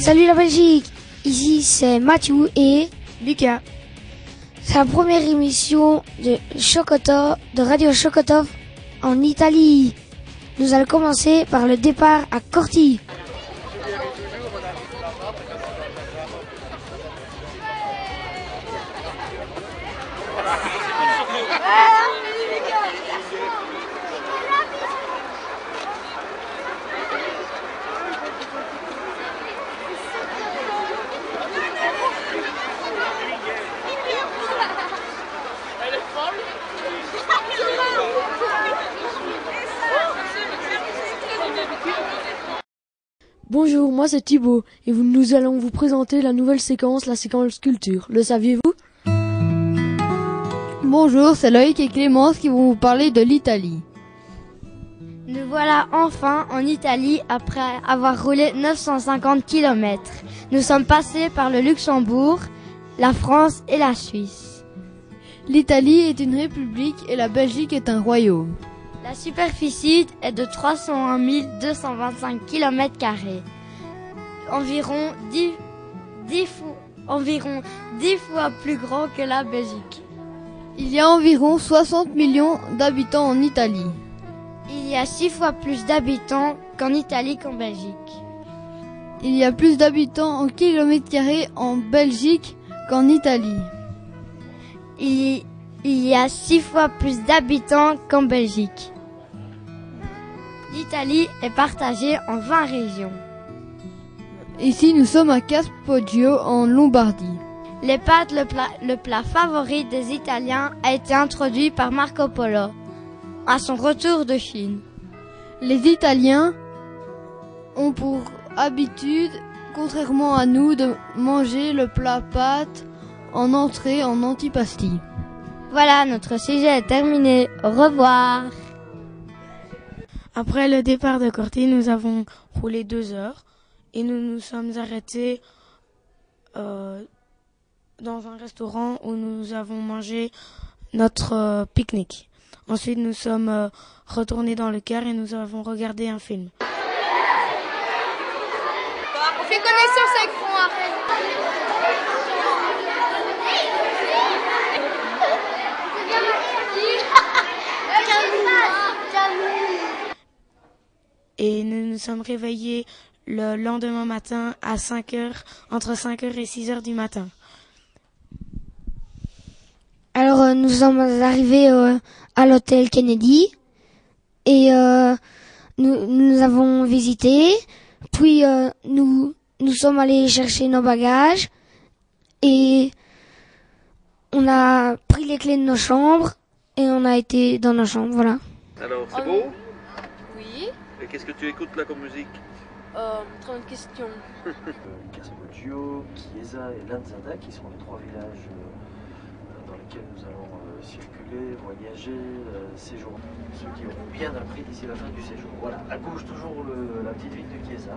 Salut la Belgique, ici c'est Mathieu et Lucas. C'est la première émission de Radio Chocotov en Italie. Nous allons commencer par le départ à Corti. Bonjour, moi c'est Thibaut et nous allons vous présenter la nouvelle séquence, la séquence culture. Le saviez-vous? Bonjour, c'est Loïc et Clémence qui vont vous parler de l'Italie. Nous voilà enfin en Italie après avoir roulé 950 km. Nous sommes passés par le Luxembourg, la France et la Suisse. L'Italie est une république et la Belgique est un royaume. La superficie est de 301 225 km², environ 10 fois plus grand que la Belgique. Il y a environ 60 millions d'habitants en Italie. Il y a 6 fois plus d'habitants qu'en Italie qu'en Belgique. Il y a plus d'habitants en kilomètres carrés en Belgique qu'en Italie. Il y a 6 fois plus d'habitants qu'en Belgique. L'Italie est partagée en 20 régions. Ici, nous sommes à Caspodio, en Lombardie. Les pâtes, le plat favori des Italiens, a été introduit par Marco Polo à son retour de Chine. Les Italiens ont pour habitude, contrairement à nous, de manger le plat pâte en entrée en antipasti. Voilà, notre sujet est terminé. Au revoir. Après le départ de Corti, nous avons roulé 2 heures et nous nous sommes arrêtés dans un restaurant où nous avons mangé notre pique-nique. Ensuite, nous sommes retournés dans le car et nous avons regardé un film. On fait connaissance avec moi. Et nous nous sommes réveillés le lendemain matin à 5 heures, entre 5 heures et 6 heures du matin. Alors nous sommes arrivés à l'hôtel Kennedy et nous avons visité, puis nous sommes allés chercher nos bagages et on a pris les clés de nos chambres et on a été dans nos chambres, voilà. Alors, c'est beau? Oui. Et qu'est-ce que tu écoutes là comme musique? Très bonne question. Caspodio, Chiesa et Lanzada, qui sont les 3 villages dans lesquels nous allons circuler, voyager, séjourner. Ceux qui auront bien appris d'ici la fin du séjour. Voilà, à gauche toujours la petite ville de Chiesa.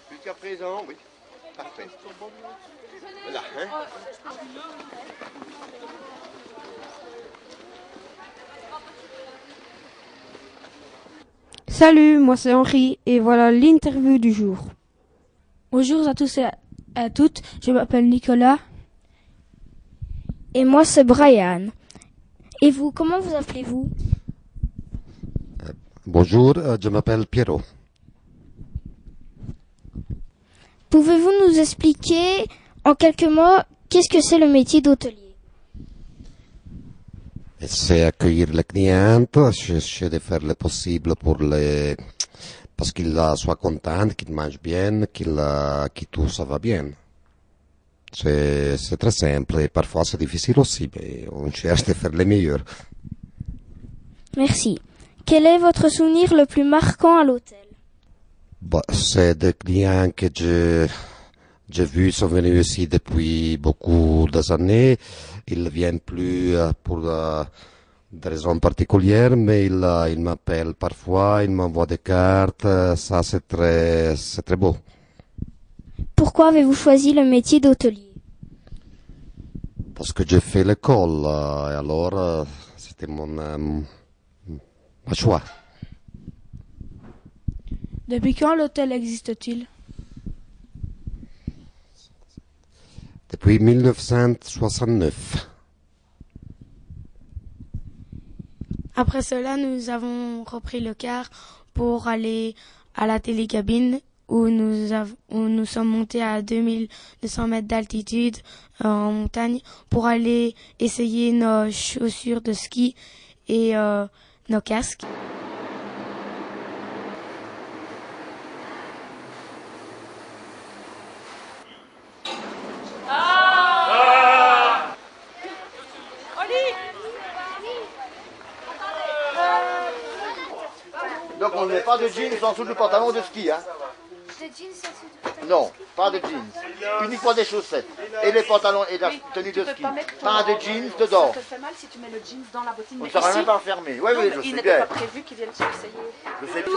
Jusqu'à présent, oui. Parfait. Voilà, hein? Salut, moi c'est Henri et voilà l'interview du jour. Bonjour à tous et à toutes, je m'appelle Nicolas. Et moi, c'est Brian. Et vous, comment vous appelez-vous? Bonjour, je m'appelle Piero. Pouvez-vous nous expliquer en quelques mots qu'est-ce que c'est le métier d'hôtelier? C'est accueillir les clients, chercher de faire le possible parce qu'ils soient contents, qu'ils mangent bien, que tout ça va bien. C'est très simple et parfois c'est difficile aussi, mais on cherche de faire le meilleur. Merci. Quel est votre souvenir le plus marquant à l'hôtel? C'est des clients que j'ai vus sont venus ici depuis beaucoup d'années. Ils viennent plus pour des raisons particulières, mais ils m'appellent parfois, ils m'envoient des cartes. Ça, c'est très beau. Pourquoi avez-vous choisi le métier d'hôtelier? parce que j'ai fait l'école, et alors c'était mon choix. Depuis quand l'hôtel existe-t-il? Depuis 1969. Après cela, nous avons repris le car pour aller à la télécabine où nous sommes montés à 2200 mètres d'altitude en montagne pour aller essayer nos chaussures de ski et nos casques. Donc on ne met pas de jeans en dessous du pantalon de ski, hein? Non, pas de jeans. Uniquement des chaussettes. Et les pantalons et la tenue de ski. Pas de jeans dedans. Ça te fait mal si tu mets le jeans dans la bottine. On ne sera même pas fermé. Oui, oui, je sais bien. Il n'était pas prévu qu'ils viennent s'essayer. Je sais bien.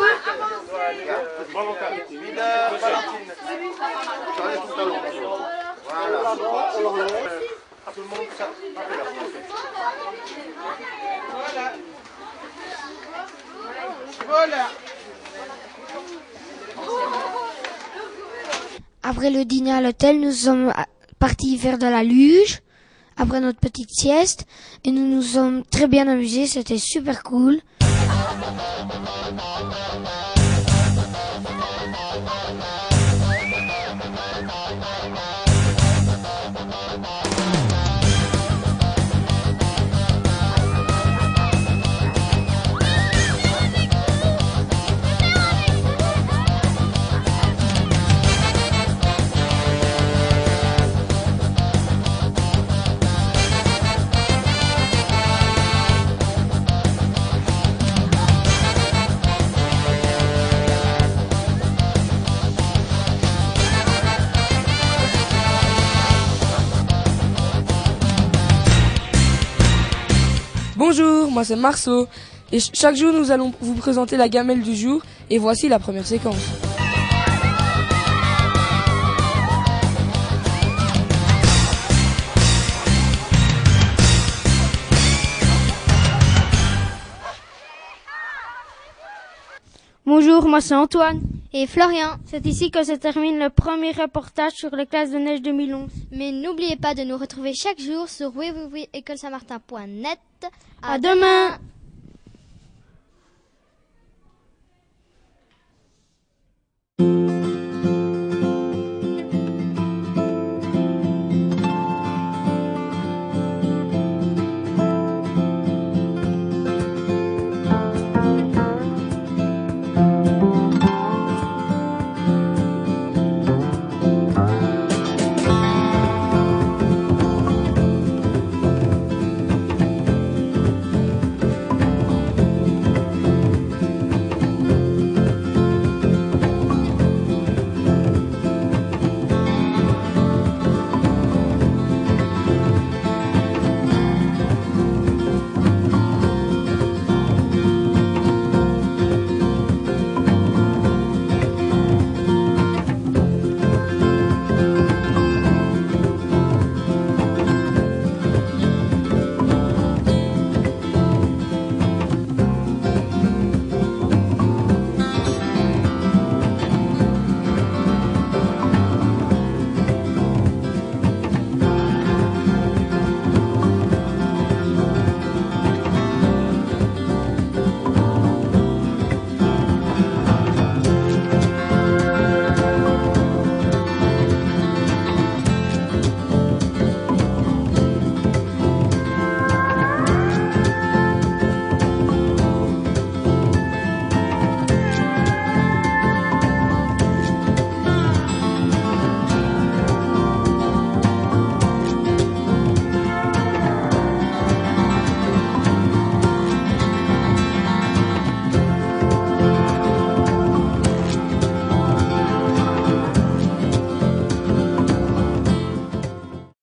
Voilà. Après le dîner à l'hôtel, nous sommes partis faire de la luge après notre petite sieste et nous nous sommes très bien amusés, c'était super cool. Bonjour, moi c'est Marceau et chaque jour nous allons vous présenter la gamelle du jour et voici la première séquence. Bonjour, moi c'est Antoine et Florian. C'est ici que se termine le premier reportage sur les classes de neige 2011. Mais n'oubliez pas de nous retrouver chaque jour sur www.écolesaint-martin.net. À demain!